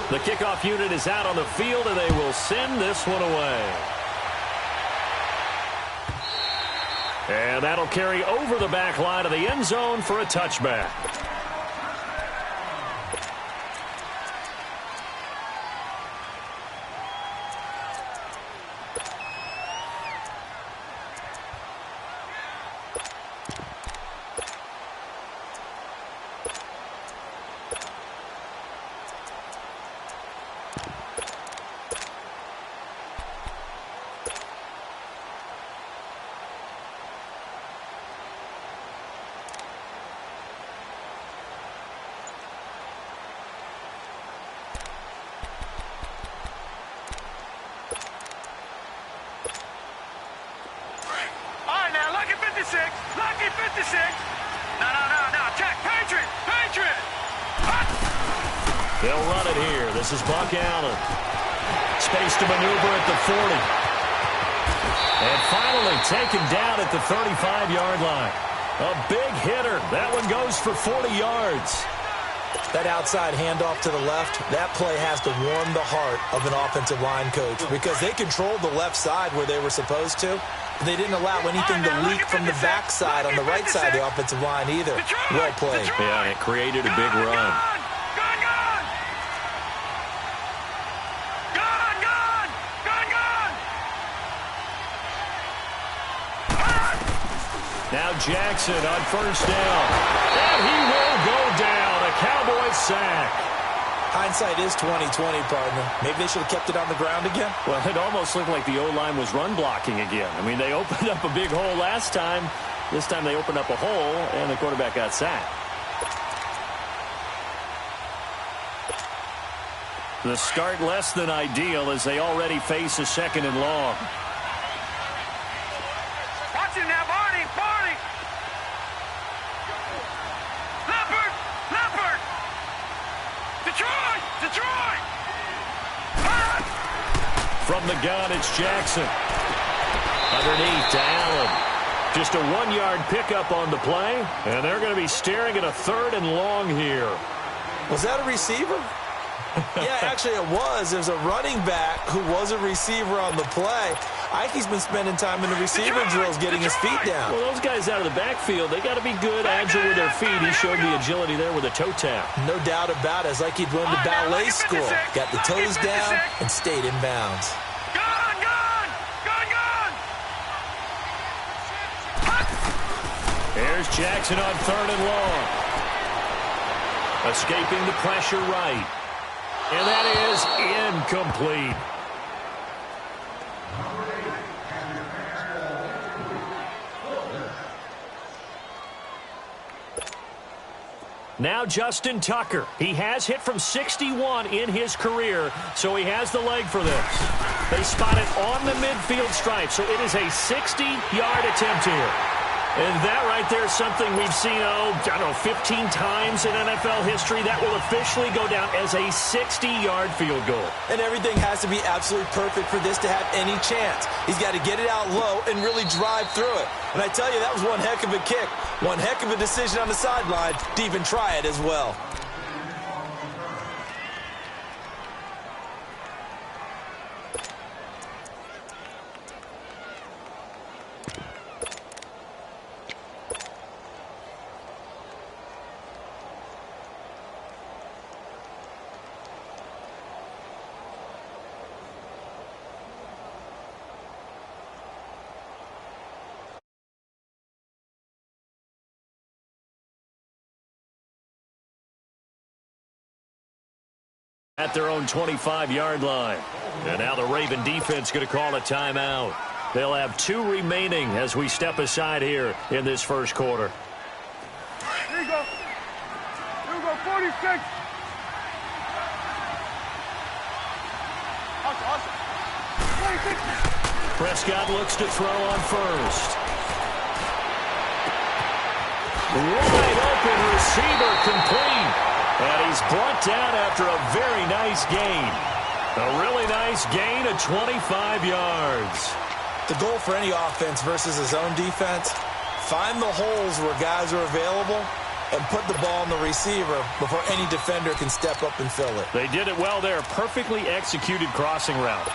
The kickoff unit is out on the field, and they will send this one away. And that'll carry over the back line of the end zone for a touchback. Lucky 56. No. Check. Patriot. They'll run it here. This is Buck Allen. Space to maneuver at the 40. And finally taken down at the 35-yard line. A big hitter. That one goes for 40 yards. That outside handoff to the left, that play has to warm the heart of an offensive line coach because they controlled the left side where they were supposed to. They didn't allow anything to leak from the backside on the right side of the offensive line either. Well played. Yeah, and it created a big run. Now Jackson on first down. And he will go down. A Cowboys sack. Hindsight is 20/20, partner. Maybe they should have kept it on the ground again. Well, it almost looked like the O-line was run blocking again. I mean, they opened up a big hole last time. This time they opened up a hole, and the quarterback got sacked. The start less than ideal as they already face a second and long. Watch him now, Barney. Leopard. Detroit. From the gun, it's Jackson. Underneath to Allen. Just a 1-yard pickup on the play, and they're going to be staring at a 3rd and long here. Was that a receiver? Yeah, actually it was. There's a running back who was a receiver on the play. I think he's been spending time in the receiver drills getting his feet down. Well, those guys out of the backfield, they got to be good, agile with their feet. He showed the agility there with a toe tap. No doubt about it. It's like he'd run to ballet school. Got the toes down and stayed in bounds. Gone. There's Jackson on 3rd and long. Escaping the pressure right. And that is incomplete. Now Justin Tucker. He has hit from 61 in his career, so he has the leg for this. They spot it on the midfield stripe, so it is a 60-yard attempt here. And that right there is something we've seen, 15 times in NFL history. That will officially go down as a 60-yard field goal. And everything has to be absolutely perfect for this to have any chance. He's got to get it out low and really drive through it. And I tell you, that was one heck of a kick. One heck of a decision on the sideline to even try it as well. At their own 25-yard line. And now the Raven defense going to call a timeout. They'll have 2 remaining as we step aside here in this first quarter. Here you go. 46. Prescott looks to throw on first. Wide open receiver complete. And he's brought down after a very nice gain. A really nice gain of 25 yards. The goal for any offense versus his own defense, find the holes where guys are available and put the ball on the receiver before any defender can step up and fill it. They did it well there. Perfectly executed crossing route.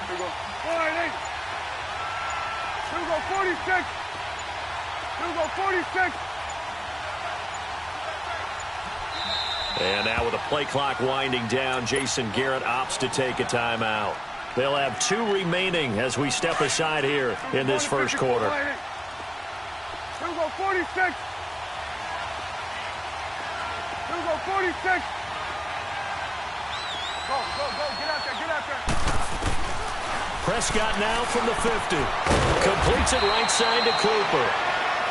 Here we go. 1-8. Here we go, 46. Here we go, 46. And now with the play clock winding down, Jason Garrett opts to take a timeout. They'll have 2 remaining as we step aside here in this first quarter. Here we go, 46. Here we go, 46. Go, get out there. Prescott now from the 50. Completes it right side to Cooper.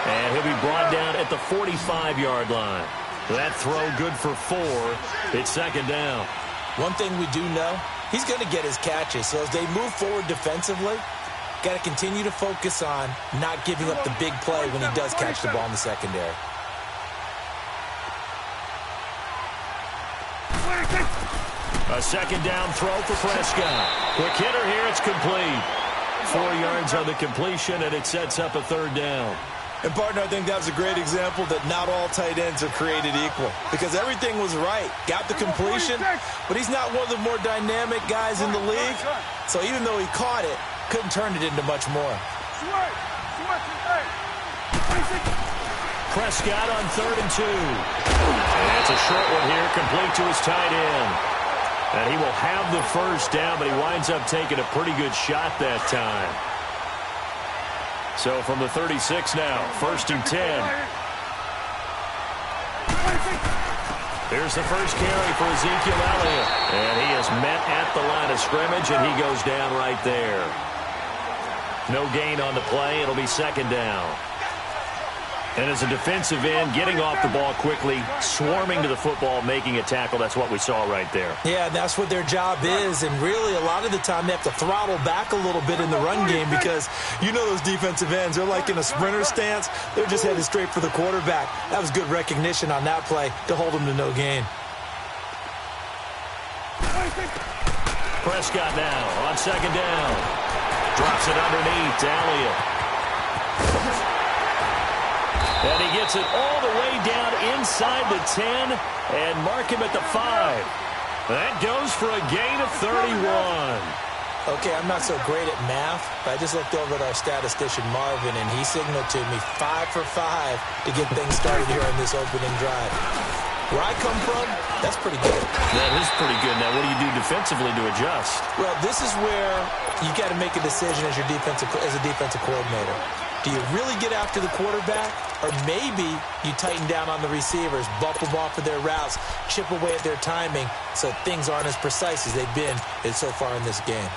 And he'll be brought down at the 45-yard line. That throw good for 4. It's second down. One thing we do know, he's going to get his catches. So as they move forward defensively, got to continue to focus on not giving up the big play when he does catch the ball in the secondary. A second down throw for Prescott. Quick hitter here, it's complete. 4 yards on the completion, and it sets up a third down. And, partner, I think that was a great example that not all tight ends are created equal. Because everything was right. Got the completion, but he's not one of the more dynamic guys in the league. So even though he caught it, couldn't turn it into much more. Prescott on 3rd and 2. And it's a short one here, complete to his tight end. And he will have the first down, but he winds up taking a pretty good shot that time. So from the 36 now, 1st and 10. Here's the first carry for Ezekiel Elliott. And he is met at the line of scrimmage, and he goes down right there. No gain on the play. It'll be second down. And as a defensive end, getting off the ball quickly, swarming to the football, making a tackle, that's what we saw right there. Yeah, that's what their job is. And really, a lot of the time, they have to throttle back a little bit in the run game because you know those defensive ends, they're like in a sprinter stance. They're just headed straight for the quarterback. That was good recognition on that play to hold them to no gain. Prescott now on second down. Drops it underneath to Elliott. And he gets it all the way down inside the 10 and mark him at the 5. That goes for a gain of 31. Okay, I'm not so great at math, but I just looked over at our statistician, Marvin, and he signaled to me 5 for 5 to get things started here on this opening drive. Where I come from, that's pretty good. That is pretty good. Now, what do you do defensively to adjust? Well, this is where you got to make a decision as a defensive coordinator. Do you really get after the quarterback, or maybe you tighten down on the receivers, bump them off of their routes, chip away at their timing so things aren't as precise as they've been so far in this game?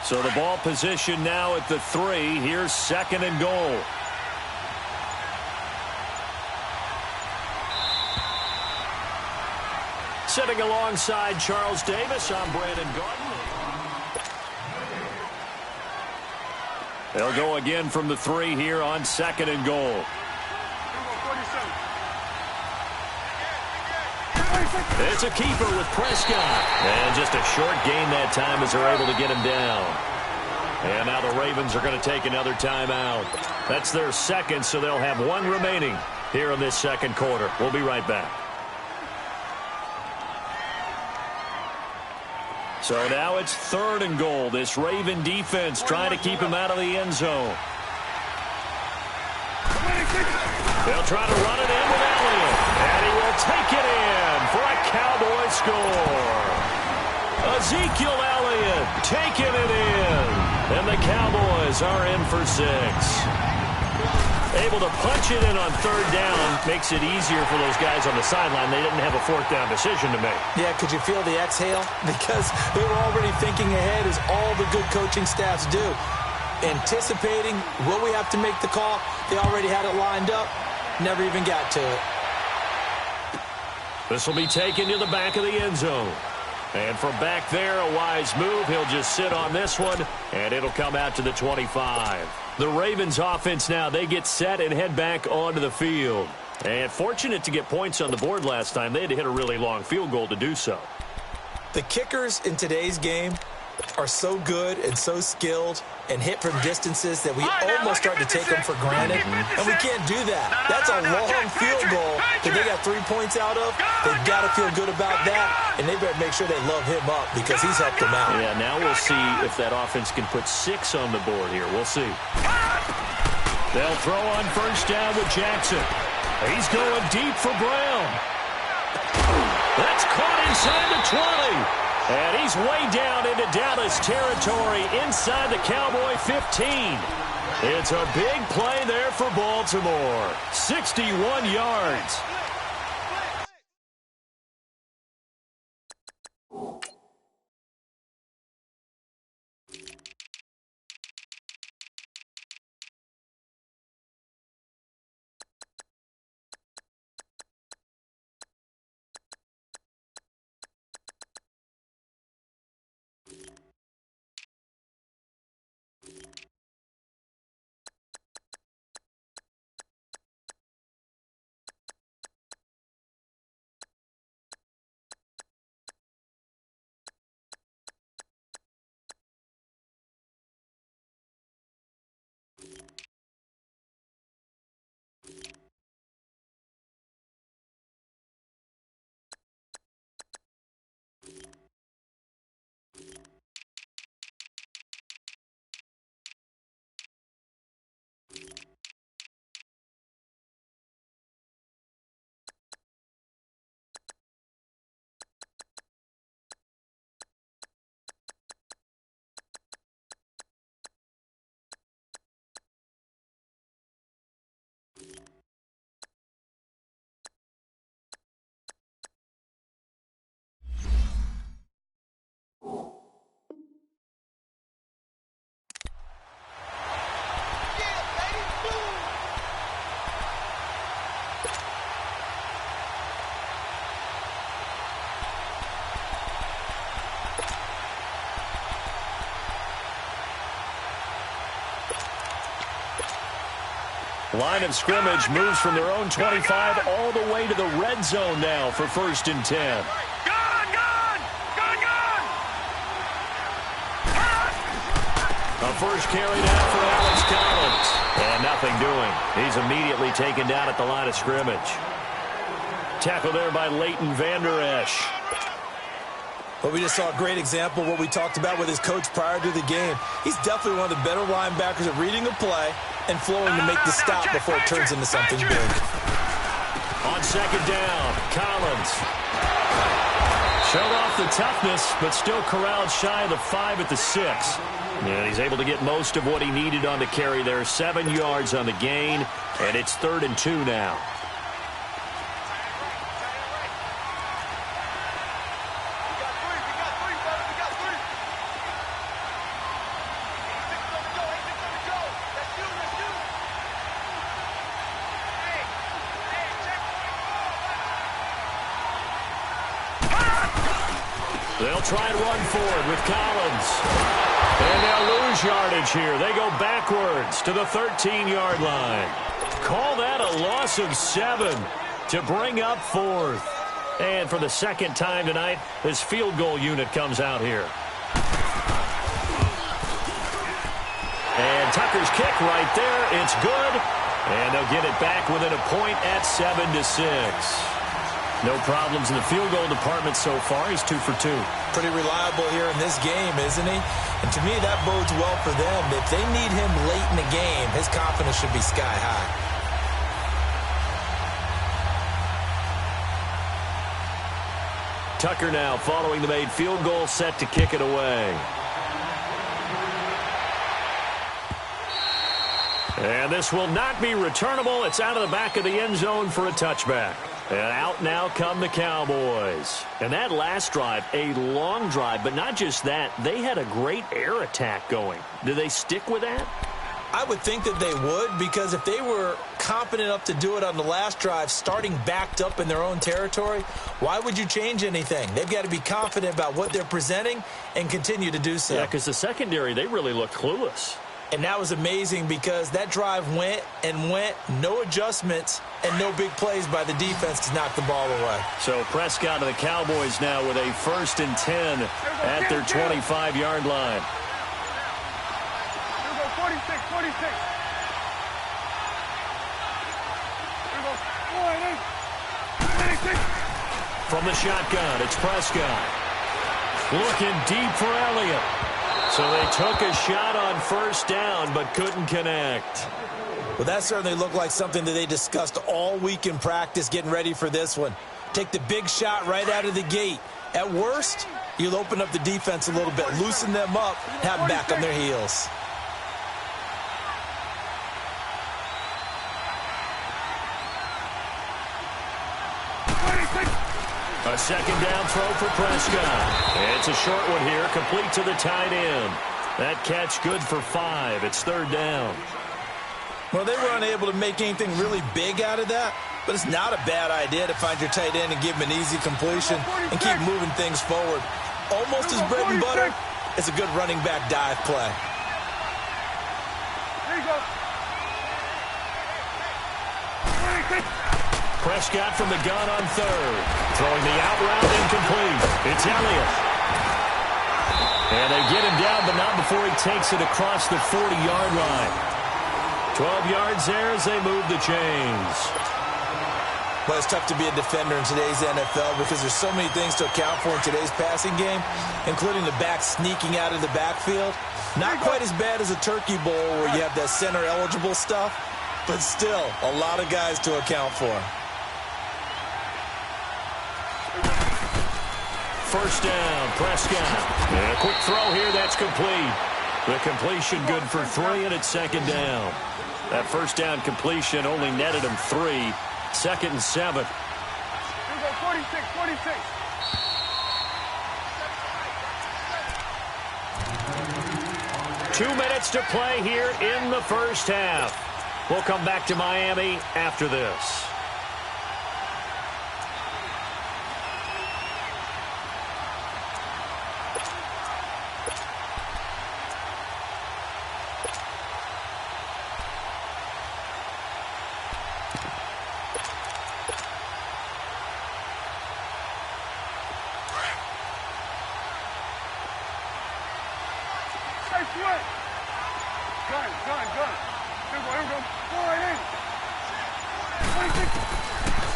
So the ball position now at the 3. Here's 2nd and goal. Sitting alongside Charles Davis, I'm Brandon Gordon. They'll go again from the 3 here on 2nd and goal. It's a keeper with Prescott. And just a short gain that time as they're able to get him down. And now the Ravens are going to take another timeout. That's their 2nd, so they'll have 1 remaining here in this 2nd quarter. We'll be right back. So now it's 3rd and goal. This Raven defense trying to keep him out of the end zone. They'll try to run it in with Elliott. And he will take it in for a Cowboy score. Ezekiel Elliott taking it in. And the Cowboys are in for 6. Able to punch it in on 3rd down makes it easier for those guys on the sideline. They didn't have a 4th down decision to make. Yeah, could you feel the exhale? Because they were already thinking ahead, as all the good coaching staffs do. anticipating, will we have to make the call? They already had it lined up, never even got to it. This will be taken to the back of the end zone. And from back there, a wise move. He'll just sit on this one, and it'll come out to the 25. The Ravens offense now, they get set and head back onto the field. And fortunate to get points on the board last time. They had to hit a really long field goal to do so. The kickers in today's game are so good and so skilled and hit from distances that we almost start to take them for granted, and we can't do that. That's a long field goal that they got 3 points out of. They've got to feel good about that, and they better make sure they love him up because he's helped them out. Yeah, now we'll see if that offense can put 6 on the board here. We'll see. They'll throw on first down with Jackson. He's going deep for Brown. That's caught inside the 20. And he's way down into Dallas territory inside the Cowboy 15. It's a big play there for Baltimore. 61 yards. Line of scrimmage moves from their own 25 all the way to the red zone now for 1st and 10. A first carry down for Alex Collins. And nothing doing. He's immediately taken down at the line of scrimmage. Tackled there by Leighton Vander Esch. But we just saw a great example of what we talked about with his coach prior to the game. He's definitely one of the better linebackers at reading a play and flowing to make the stop before it turns into something big. On 2nd down, Collins. Showed off the toughness, but still corralled shy of the 5 at the 6. And he's able to get most of what he needed on the carry there. 7 yards on the gain, and it's 3rd and 2 now. They'll try and run forward with Collins. And they'll lose yardage here. They go backwards to the 13-yard line. Call that a loss of 7 to bring up 4th. And for the 2nd time tonight, this field goal unit comes out here. And Tucker's kick right there. It's good. And they'll get it back within a point at 7-6. No problems in the field goal department so far. He's 2 for 2. Pretty reliable here in this game, isn't he? And to me, that bodes well for them. If they need him late in the game, his confidence should be sky high. Tucker now following the made field goal, set to kick it away. And this will not be returnable. It's out of the back of the end zone for a touchback. And out now come the Cowboys. And that last drive, a long drive, but not just that, they had a great air attack going. Do they stick with that? I would think that they would, because if they were confident enough to do it on the last drive, starting backed up in their own territory, why would you change anything? They've got to be confident about what they're presenting and continue to do so. Yeah, because the secondary, they really looked clueless. And that was amazing because that drive went and went, no adjustments, and no big plays by the defense to knock the ball away. So Prescott and the Cowboys now with a 1st and 10 at their 25-yard line. 46, 46. From the shotgun, it's Prescott. Looking deep for Elliott. So they took a shot on 1st down, but couldn't connect. Well, that certainly looked like something that they discussed all week in practice getting ready for this one. Take the big shot right out of the gate. At worst, you'll open up the defense a little bit, loosen them up, have them back on their heels. A 2nd down throw for Prescott. It's a short one here, complete to the tight end. That catch good for 5. It's 3rd down. Well, they were unable to make anything really big out of that, but it's not a bad idea to find your tight end and give him an easy completion and keep moving things forward. Almost as bread and butter, it's a good running back dive play. There you go. Prescott from the gun on 3rd. Throwing the out route incomplete. It's Elliott. And they get him down, but not before he takes it across the 40-yard line. 12 yards there as they move the chains. Well, it's tough to be a defender in today's NFL because there's so many things to account for in today's passing game, including the back sneaking out of the backfield. Not quite as bad as a turkey bowl where you have that center-eligible stuff, but still a lot of guys to account for. 1st down, Prescott. And a quick throw here, that's complete. The completion good for 3, and it's 2nd down. That 1st down completion only netted him 3. 2nd and 7. Here we go, 46, 46. Two minutes to play here in the 1st half. We'll come back to Miami after this.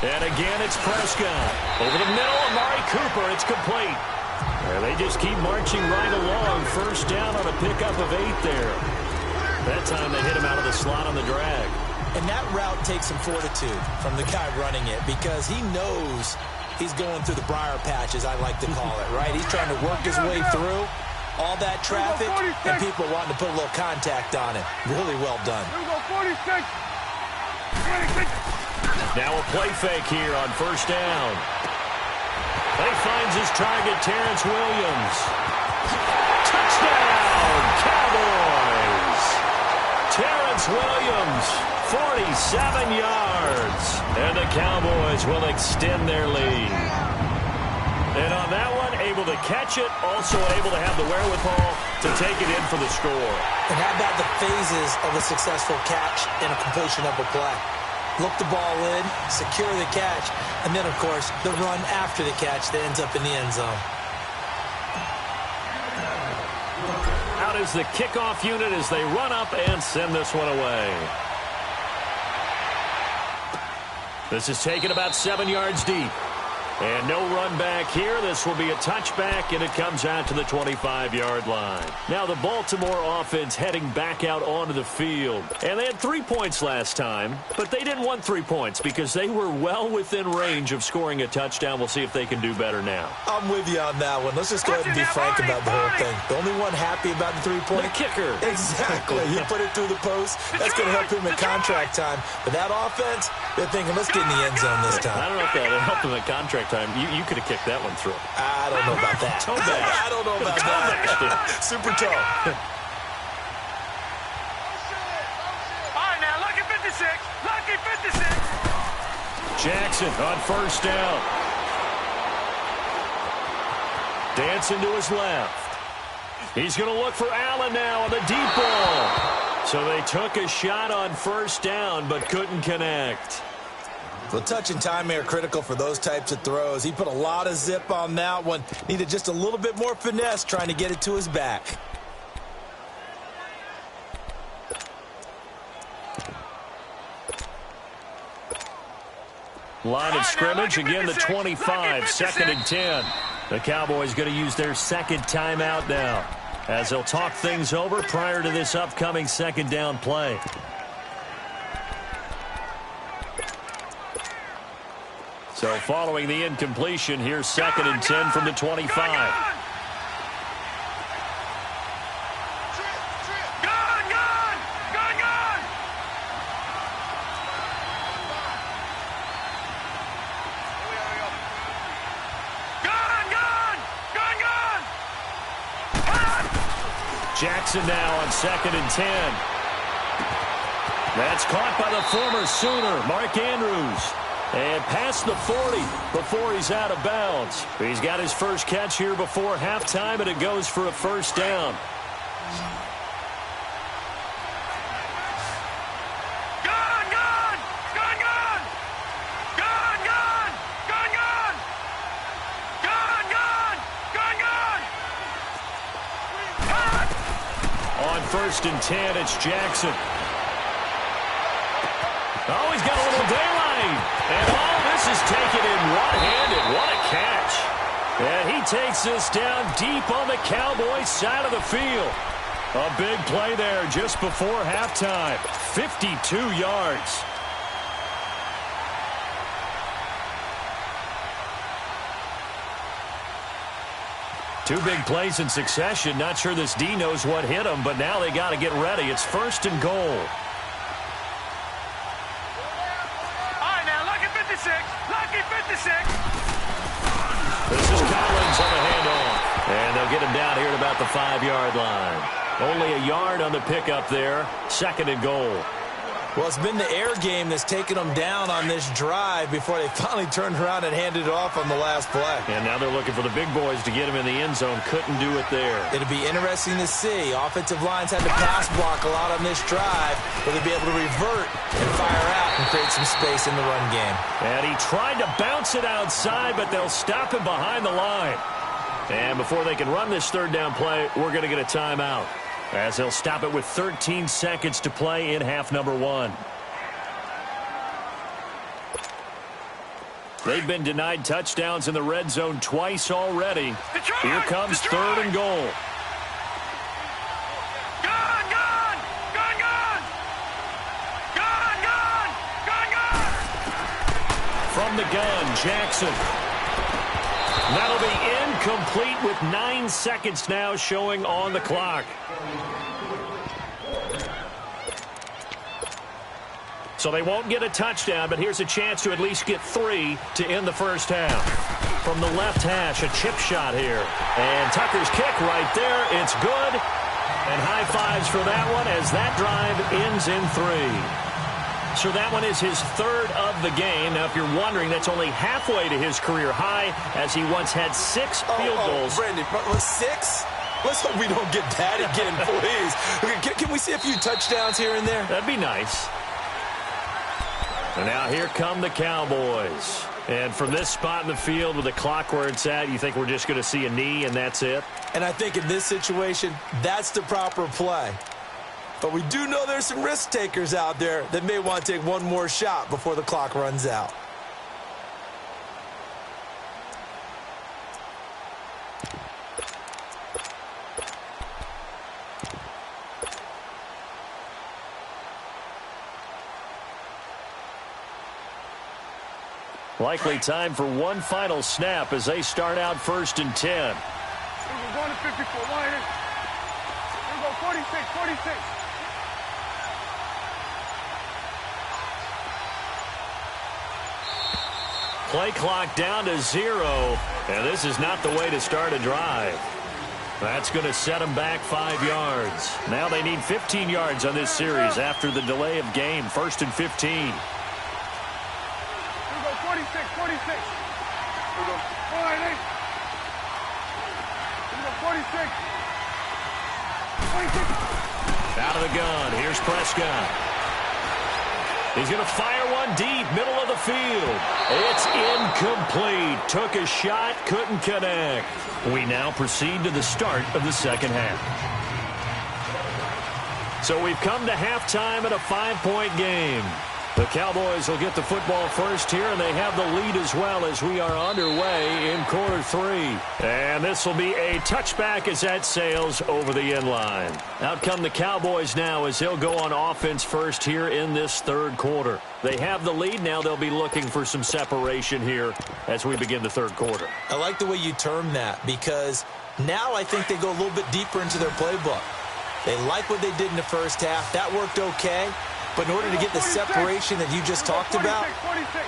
And again, it's Prescott. Over the middle, Amari Cooper. It's complete. And they just keep marching right along. 1st down on a pickup of 8 there. That time they hit him out of the slot on the drag. And that route takes some fortitude from the guy running it because he knows he's going through the briar patch, as I like to call it, right? He's trying to work his way through all that traffic and people wanting to put a little contact on it. Really well done. Here we go, 46. 26. Now a play fake here on 1st down. He finds his target, Terrence Williams. Touchdown, Cowboys! Terrence Williams, 47 yards. And the Cowboys will extend their lead. And on that one, able to catch it, also able to have the wherewithal to take it in for the score. And how about the phases of a successful catch and a completion of a play? Look the ball in, secure the catch, and then, of course, the run after the catch that ends up in the end zone. Out is the kickoff unit as they run up and send this one away. This is taken about 7 yards deep. And no run back here. This will be a touchback, and it comes out to the 25-yard line. Now the Baltimore offense heading back out onto the field. And they had 3 points last time, but they didn't want 3 points because they were well within range of scoring a touchdown. We'll see if they can do better now. I'm with you on that one. Let's just go ahead and be frank about the whole thing. The only one happy about the 3 point? The kicker. Exactly. He put it through the post. That's going to help him in contract time. But that offense, they're thinking, let's get in the end zone this time. I don't know if that helped him at contract time. You could have kicked that one through. I don't know about that. Toe bash. I don't know about that. Super toe. All right, now, lucky 56. Lucky 56. Jackson on first down. Dancing to his left. He's going to look for Allen now on the deep ball. So they took a shot on first down but couldn't connect. Well, touch and timing are critical for those types of throws. He put a lot of zip on that one. Needed just a little bit more finesse trying to get it to his back. Line of scrimmage, again the 25, 2nd and 10. The Cowboys going to use their second timeout now as they'll talk things over prior to this upcoming second down play. So following the incompletion, here's 2nd and 10 from the 25. Jackson now on 2nd and 10. That's caught by the former Sooner, Mark Andrews. And past the 40 before he's out of bounds. He's got his first catch here before halftime, and it goes for a first down. On 1st and 10, it's Jackson. Oh, he's got a little daylight. And all this is taken in one-handed. What a catch. And he takes this down deep on the Cowboys side of the field. A big play there just before halftime. 52 yards. Two big plays in succession. Not sure this D knows what hit him, but now they got to get ready. It's 1st and goal. This is Collins on the handoff. And they'll get him down here at about the 5-yard line. Only a yard on the pickup there. 2nd and goal. Well, it's been the air game that's taken them down on this drive before they finally turned around and handed it off on the last play. And now they're looking for the big boys to get him in the end zone. Couldn't do it there. It'll be interesting to see. Offensive lines had to pass block a lot on this drive. Will they be able to revert and fire out and create some space in the run game? And he tried to bounce it outside, but they'll stop him behind the line. And before they can run this third down play, we're going to get a timeout, as they'll stop it with 13 seconds to play in half number 1. They've been denied touchdowns in the red zone twice already. Here comes 3rd and goal. From the gun, Jackson. That'll be incomplete with 9 seconds now showing on the clock. So they won't get a touchdown, but here's a chance to at least get 3 to end the first half. From the left hash, a chip shot here. And Tucker's kick right there. It's good. And high fives for that one as that drive ends in 3. So that one is his 3rd of the game. Now, if you're wondering, that's only halfway to his career high, as he once had 6 field goals. Brandon, 6? Let's hope we don't get that again, please. Okay, can we see a few touchdowns here and there? That'd be nice. And now here come the Cowboys. And from this spot in the field with the clock where it's at, you think we're just going to see a knee and that's it? And I think in this situation, that's the proper play. But we do know there's some risk takers out there that may want to take one more shot before the clock runs out. Likely time for one final snap as they start out 1st and 10. We're going to 54. Line in. We're going 46, 46. Play clock down to 0, and this is not the way to start a drive. That's going to set them back 5 yards. Now they need 15 yards on this series after the delay of game. 1st and 15. We're going 46, 46. We're going 48. We're going 46. 46. Out of the gun. Here's Prescott. He's going to fire one deep, middle of the field. It's incomplete. Took a shot, couldn't connect. We now proceed to the start of the second half. So we've come to halftime in a 5-point game. The Cowboys will get the football first here, and they have the lead as well as we are underway in quarter 3. And this will be a touchback as that sails over the end line. Out come the Cowboys now as they'll go on offense first here in this 3rd quarter. They have the lead. Now they'll be looking for some separation here as we begin the 3rd quarter. I like the way you term that because now I think they go a little bit deeper into their playbook. They like what they did in the first half. That worked okay. But in order to get the separation that you just talked about,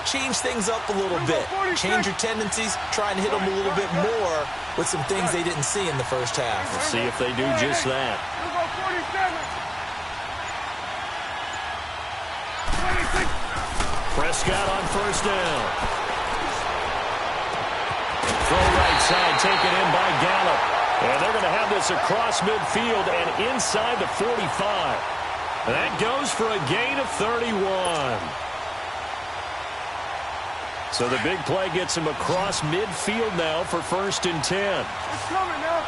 change things up a little bit. Change your tendencies, try and hit them a little bit more with some things they didn't see in the first half. Let's see if they do just that. Prescott on 1st down. Throw right side, taken in by Gallup. And they're going to have this across midfield and inside the 45. That goes for a gain of 31. So the big play gets him across midfield now for 1st and 10. It's coming now.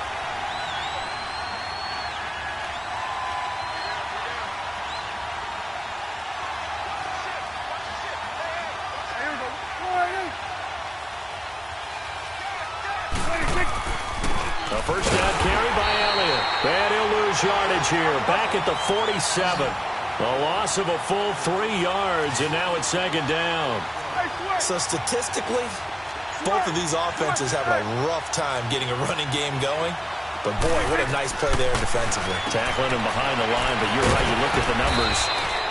Here we go. 48. A 1st down carry by Elliott. And he'll lose yardage here. Back at the 47. A loss of a full 3 yards, and now it's 2nd down. So statistically, both of these offenses having a rough time getting a running game going. But, boy, what a nice play there defensively. Tackling him behind the line, but you're right. You look at the numbers.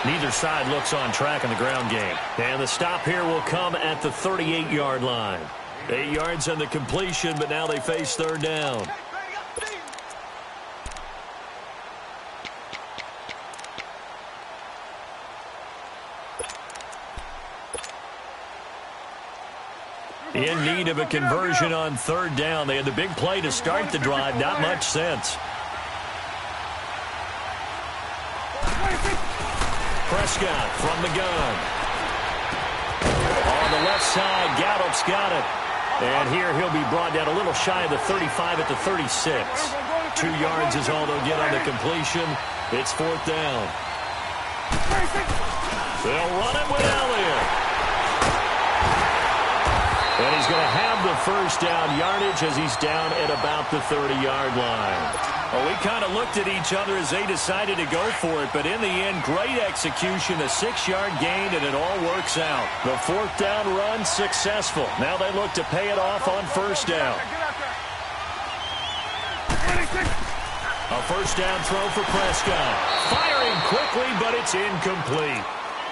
Neither side looks on track in the ground game. And the stop here will come at the 38-yard line. 8 yards on the completion, but now they face 3rd down. In need of a conversion on 3rd down. They had the big play to start the drive. Not much sense. Prescott from the gun. On the left side, Gallup's got it. And here he'll be brought down a little shy of the 35 at the 36. 2 yards is all they'll get on the completion. It's 4th down. They'll run it with Elliott. And he's going to have the 1st down yardage as he's down at about the 30-yard line. Well, we kind of looked at each other as they decided to go for it, but in the end, great execution, a 6-yard gain, and it all works out. The 4th down run successful. Now they look to pay it off on 1st down. A 1st down throw for Prescott. Firing quickly, but it's incomplete.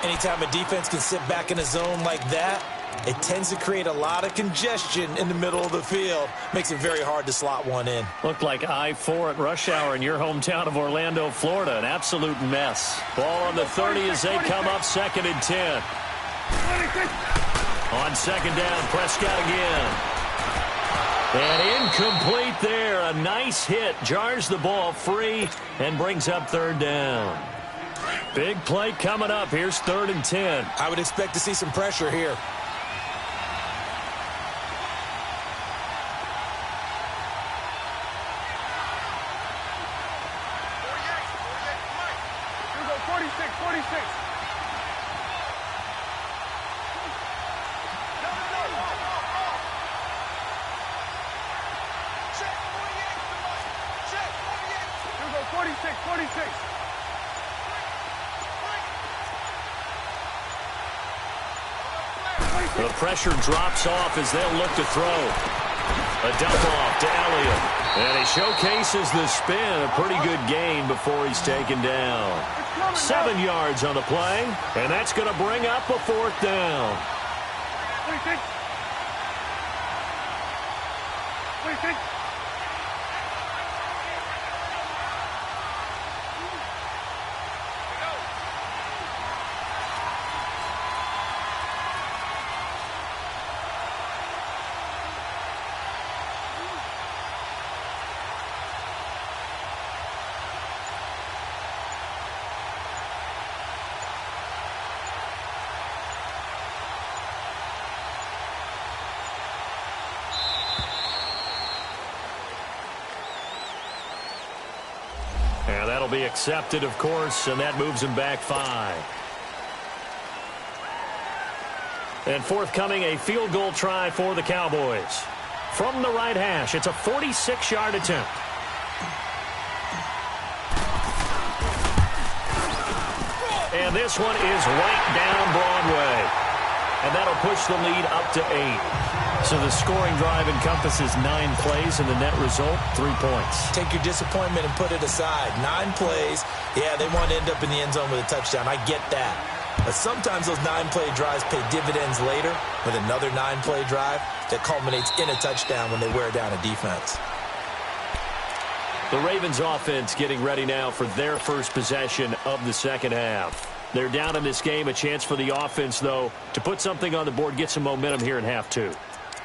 Anytime a defense can sit back in a zone like that, it tends to create a lot of congestion in the middle of the field. Makes it very hard to slot one in. Looked like I-4 at rush hour in your hometown of Orlando, Florida. An absolute mess. Ball on the 30 as they come up 2nd and 10. On 2nd down, Prescott again. And incomplete there. A nice hit. Jars the ball free and brings up 3rd down. Big play coming up. Here's 3rd and 10. I would expect to see some pressure here. The pressure drops off as they'll look to throw. A dump off to Elliott. And he showcases the spin. A pretty good gain before he's taken down. 7 yards on the play. And that's going to bring up a 4th down. What do you think? What do you think? And that'll be accepted, of course, and that moves him back 5. And forthcoming, a field goal try for the Cowboys. From the right hash, it's a 46-yard attempt. And this one is right down Broadway. And that'll push the lead up to 8. So the scoring drive encompasses 9 plays, and the net result, 3 points. Take your disappointment and put it aside. 9 plays. Yeah, they want to end up in the end zone with a touchdown. I get that. But sometimes those 9-play drives pay dividends later with another 9-play drive that culminates in a touchdown when they wear down a defense. The Ravens offense getting ready now for their first possession of the second half. They're down in this game. A chance for the offense, though, to put something on the board, get some momentum here in half 2.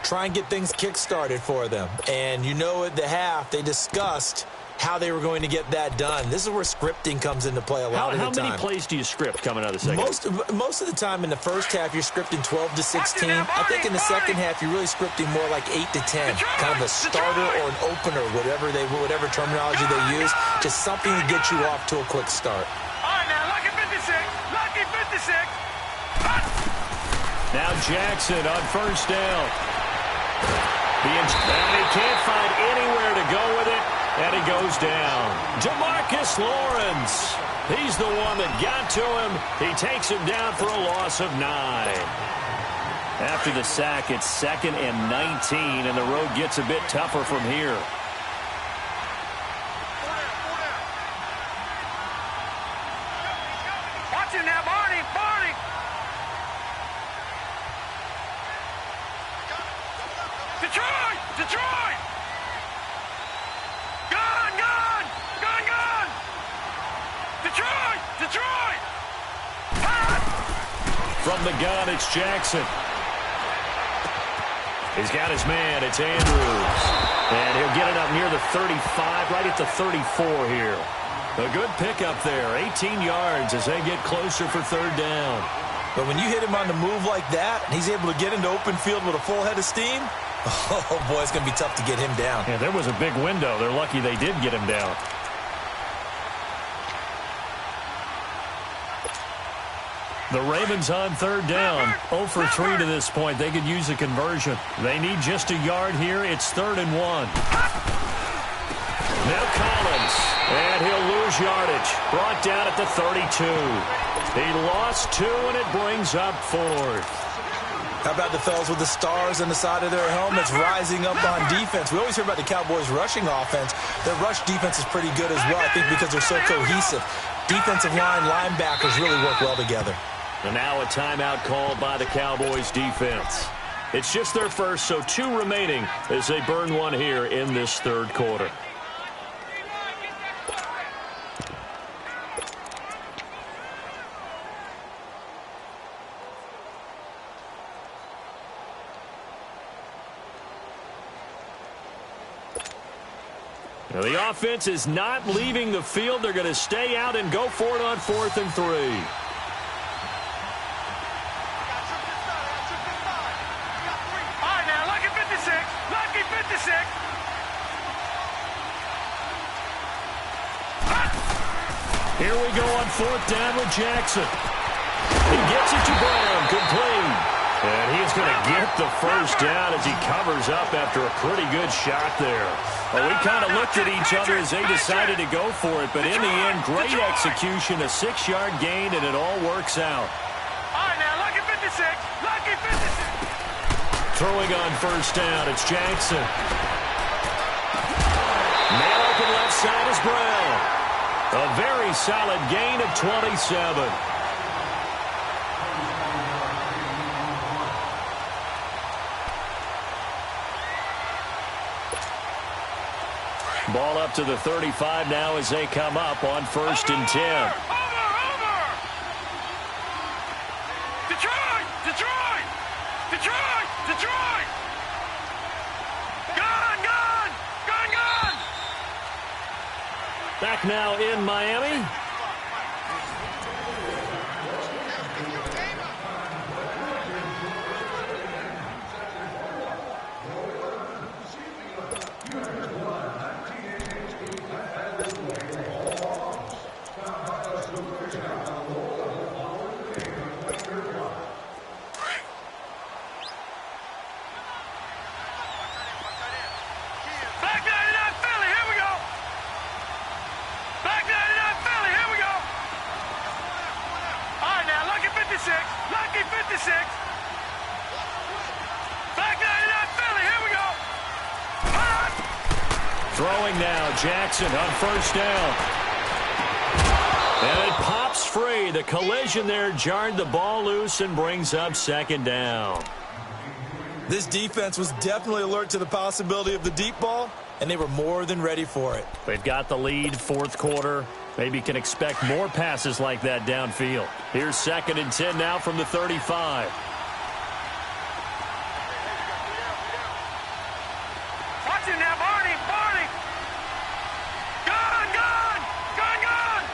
Try and get things kick-started for them. And you know at the half, they discussed how they were going to get that done. This is where scripting comes into play a lot of the time. How many plays do you script coming out of the second? Most of the time in the first half, you're scripting 12 to 16. I think in the second half, you're really scripting more like 8 to 10. Kind of a starter or an opener, whatever terminology they use. Just something to get you off to a quick start. All right, now, lucky 56. Lucky 56. Now Jackson on first down. And he can't find anywhere to go with it, and he goes down. DeMarcus Lawrence. He's the one that got to him. He takes him down for a loss of 9. After the sack, it's 2nd and 19, and the road gets a bit tougher from here. Watch him now, Barney. Barney. Detroit! Detroit! Gun! Gun! Gun! Gun! Detroit! Detroit! From the gun, it's Jackson. He's got his man. It's Andrews. And he'll get it up near the 35, right at the 34 here. A good pickup there. 18 yards as they get closer for 3rd down. But when you hit him on the move like that, and he's able to get into open field with a full head of steam, oh, boy, it's going to be tough to get him down. Yeah, there was a big window. They're lucky they did get him down. The Ravens on 3rd down. 0 for 3 to this point. They could use a conversion. They need just a yard here. It's 3rd and 1. Now Collins. And he'll lose yardage. Brought down at the 32. He lost 2, and it brings up 4th. How about the fellas with the stars on the side of their helmets rising up on defense? We always hear about the Cowboys' rushing offense. Their rush defense is pretty good as well, I think, because they're so cohesive. Defensive line, linebackers really work well together. And now a timeout called by the Cowboys defense. It's just their first, so 2 remaining as they burn one here in this 3rd quarter. Now the offense is not leaving the field. They're going to stay out and go for it on 4th and 3. Here we go on 4th down with Jackson. He gets it to Brown, complete. And he's going to get the first down as he covers up after a pretty good shot there. Well, we kind of looked at each other as they decided to go for it, but in the end, great execution, a 6-yard gain, and it all works out. All right, now, lucky 56, lucky 56. Throwing on first down, it's Jackson. Man open left side is Brown. A very solid gain of 27. Ball up to the 35 now as they come up on 1st and 10. Over! Detroit! Detroit! Detroit! Detroit! Gone! Gone! Gone! Gone! Back now in Miami. Lucky 56. Back 99 Philly. Here we go. Throwing now, Jackson on first down. And it pops free. The collision there jarred the ball loose and brings up 2nd down. This defense was definitely alert to the possibility of the deep ball, and they were more than ready for it. They've got the lead, 4th quarter. Maybe can expect more passes like that downfield. Here's 2nd and 10 now from the 35. Watch him now, Barney. Barney. Gone, gone. Gone, gone.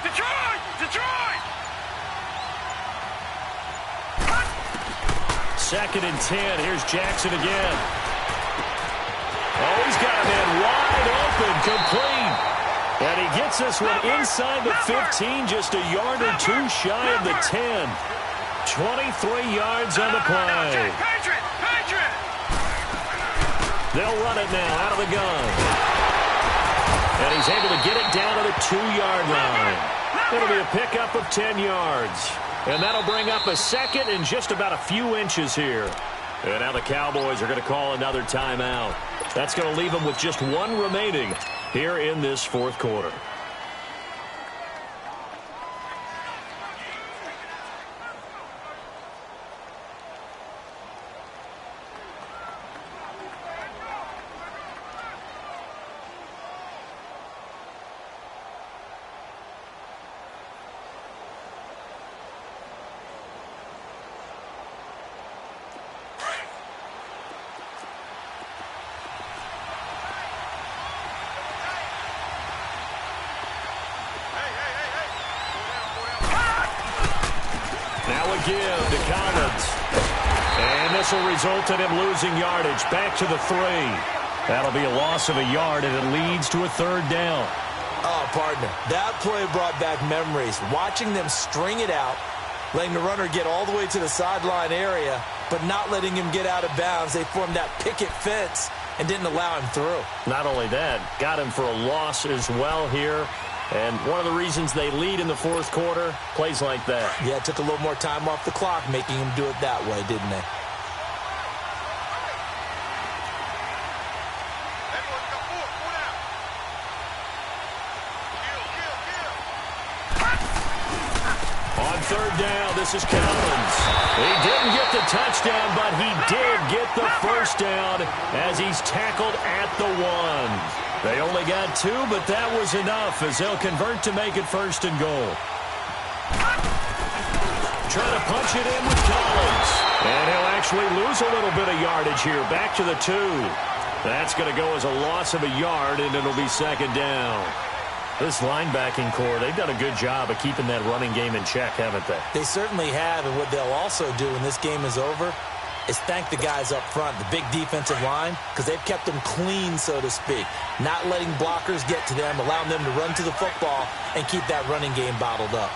Detroit. Detroit. 2nd and 10. Here's Jackson again. Oh, he's got a man wide open, complete. And he gets this one inside the 15, just a yard or two shy of the 10. 23 yards on the play. Patriot. Patriot. They'll run it now out of the gun. And he's able to get it down to the 2-yard line. It'll be a pickup of 10 yards. And that'll bring up a 2nd and just about a few inches here. And now the Cowboys are going to call another timeout. That's going to leave them with just 1 remaining here in this 4th quarter. Give to Collins. And this will result in him losing yardage. Back to the 3. That'll be a loss of a yard, and it leads to a 3rd down. Oh, partner, that play brought back memories. Watching them string it out, letting the runner get all the way to the sideline area, but not letting him get out of bounds. They formed that picket fence and didn't allow him through. Not only that, got him for a loss as well here. And one of the reasons they lead in the 4th quarter, plays like that. Yeah, it took a little more time off the clock, making him do it that way, didn't they? On 3rd down, this is Collins. He didn't get the touchdown, but he did get the 1st down as he's tackled at the 1. They only got 2, but that was enough as they'll convert to make it 1st and goal. Trying to punch it in with Collins. And he'll actually lose a little bit of yardage here. Back to the 2. That's going to go as a loss of a yard, and it'll be 2nd down. This linebacking core, they've done a good job of keeping that running game in check, haven't they? They certainly have, and what they'll also do when this game is over is thank the guys up front, the big defensive line, because they've kept them clean, so to speak. Not letting blockers get to them, allowing them to run to the football and keep that running game bottled up.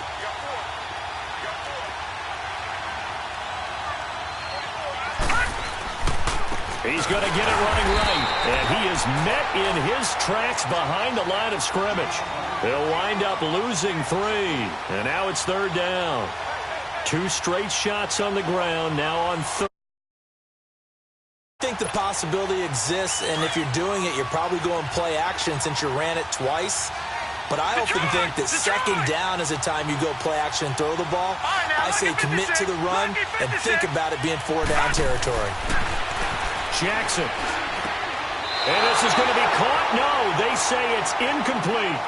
He's going to get it running right. And he is met in his tracks behind the line of scrimmage. He'll wind up losing 3. And now it's 3rd down. 2 straight shots on the ground, now on 3rd. I think the possibility exists, and if you're doing it, you're probably going play action since you ran it twice. But I often think that 2nd down is a time you go play action and throw the ball. I say commit to the run and think about it being 4-down territory. Jackson. And this is going to be caught. No, they say it's incomplete.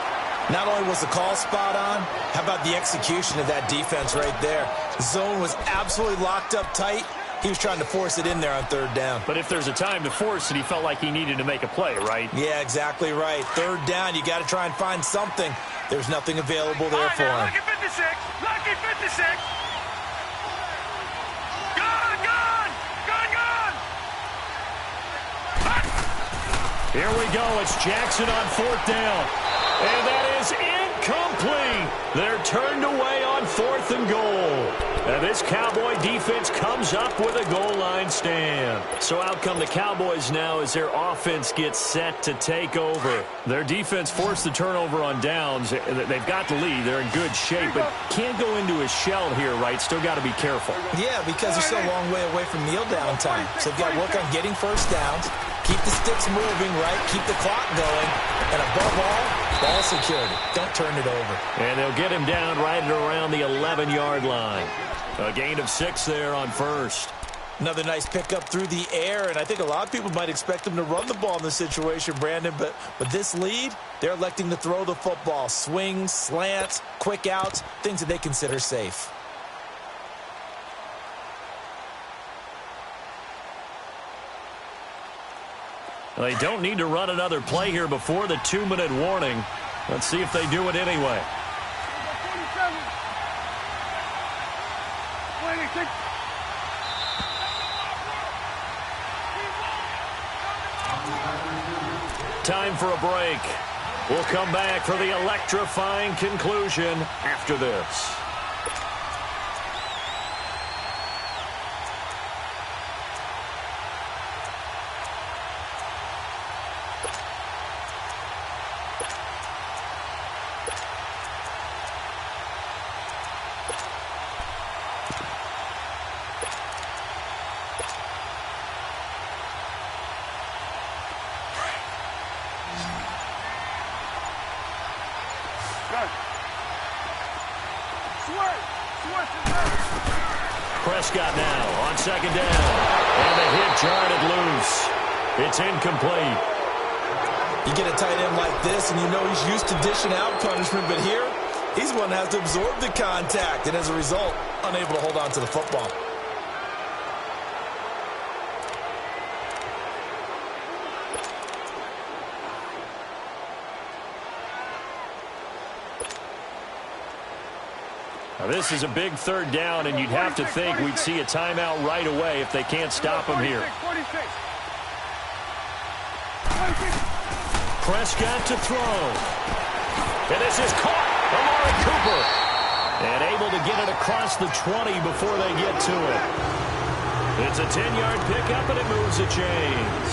Not only was the call spot on, how about the execution of that defense right there? The zone was absolutely locked up tight. He was trying to force it in there on 3rd down. But if there's a time to force it, he felt like he needed to make a play, right? Yeah, exactly right. 3rd down, you got to try and find something. There's nothing available there for him. Lucky 56. Lucky 56. Gone, gone. Gone, gone. Here we go. It's Jackson on 4th down. And that is incomplete. They're turned away on 4th and goal. And this Cowboy defense comes up with a goal line stand. So out come the Cowboys now as their offense gets set to take over. Their defense forced the turnover on downs. They've got the lead. They're in good shape, but can't go into a shell here, right? Still got to be careful. Yeah, because they're still a long way away from kneel down time. So they've got to work on getting 1st downs, keep the sticks moving, right? Keep the clock going. And above all, ball security. Don't turn it over. And they'll get him down right at around the 11-yard line. A gain of 6 there on 1st. Another nice pickup through the air, and I think a lot of people might expect them to run the ball in this situation, Brandon, but with this lead, they're electing to throw the football. Swings, slants, quick outs, things that they consider safe. Well, they don't need to run another play here before the 2-minute warning. Let's see if they do it anyway. 47. 26. Time for a break. We'll come back for the electrifying conclusion after this. Prescott now on 2nd down. And the hit jarred it loose. It's incomplete. You get a tight end like this, and you know he's used to dishing out punishment, but here, he's one that has to absorb the contact, and as a result, unable to hold on to the football. Now, this is a big 3rd down, and you'd have to think we'd see a timeout right away if they can't stop him here. 46. Prescott to throw. And this is caught. Amari Cooper. And able to get it across the 20 before they get to it. It's a 10-yard pickup, and it moves the chains.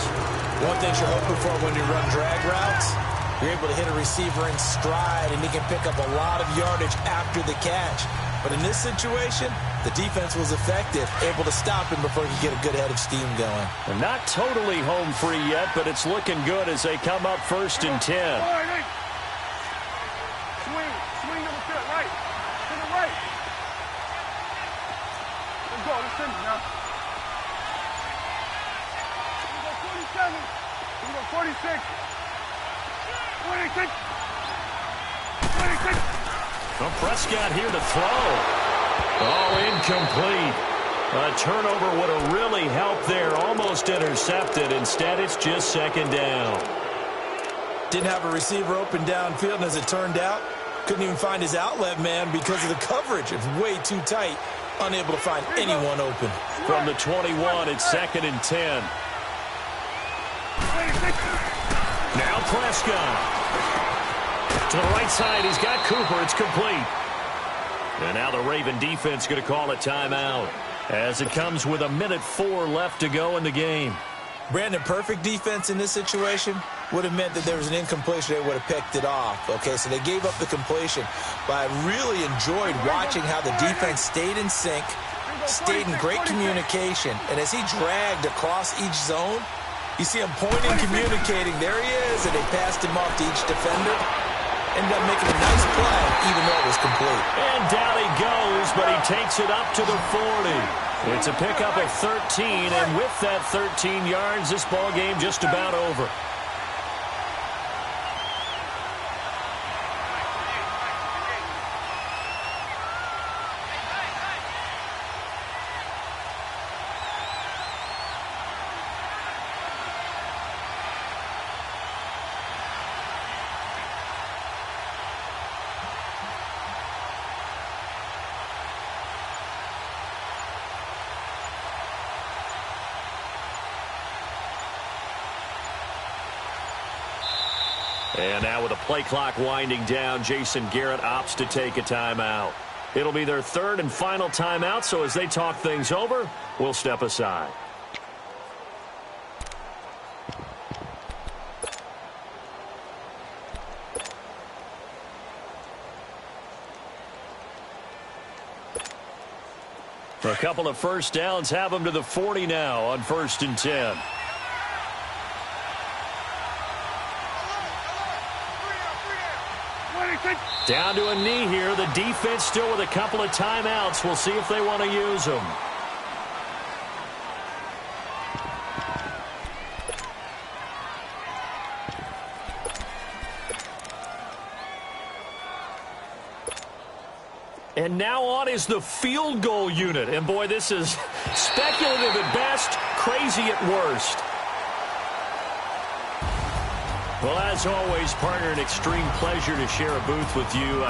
One thing you're hoping for when you run drag routes, you're able to hit a receiver in stride, and he can pick up a lot of yardage after the catch. But in this situation, the defense was effective, able to stop him before he could get a good head of steam going. And not totally home free yet, but it's looking good as they come up 1st and 10. Swing to the field, right. To the right. Let's go, let's send it now. We go 47. We go 46. 26. 26. Well, Prescott here to throw. Oh, incomplete. A turnover would have really helped there. Almost intercepted. Instead, it's just 2nd down. Didn't have a receiver open downfield, and as it turned out, couldn't even find his outlet man because of the coverage. It's way too tight. Unable to find anyone open. From the 21, it's 2nd and 10. Now Prescott. To the right side, he's got Cooper. It's complete. And now the Raven defense going to call a timeout as it comes with 1:04 left to go in the game. Brandon, perfect defense in this situation would have meant that there was an incompletion. They would have picked it off. Okay, so they gave up the completion. But I really enjoyed watching how the defense stayed in sync, stayed in great communication. And as he dragged across each zone, you see him pointing, communicating. There he is, and they passed him off to each defender. Ended up making a nice play, even though it was complete. And down he goes, but he takes it up to the 40. It's a pickup of 13, and with that 13 yards, this ball game just about over. And now with the play clock winding down, Jason Garrett opts to take a timeout. It'll be their third and final timeout, so as they talk things over, we'll step aside. A couple of first downs have them to the 40 now on 1st and 10. Down to a knee here. The defense still with a couple of timeouts. We'll see if they want to use them. And now on is the field goal unit. And boy, this is speculative at best, crazy at worst. Well, as always, partner, an extreme pleasure to share a booth with you.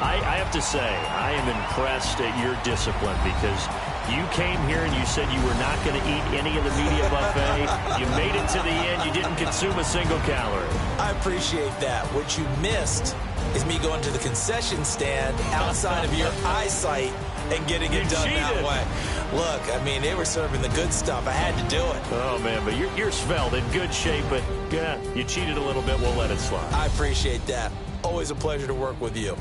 I have to say, I am impressed at your discipline because you came here and you said you were not going to eat any of the media buffet. You made it to the end. You didn't consume a single calorie. I appreciate that. What you missed is me going to the concession stand outside of your eyesight and getting it done that way. Look, I mean, they were serving the good stuff. I had to do it. Oh, man, but you're svelte, in good shape, but yeah, you cheated a little bit. We'll let it slide. I appreciate that. Always a pleasure to work with you.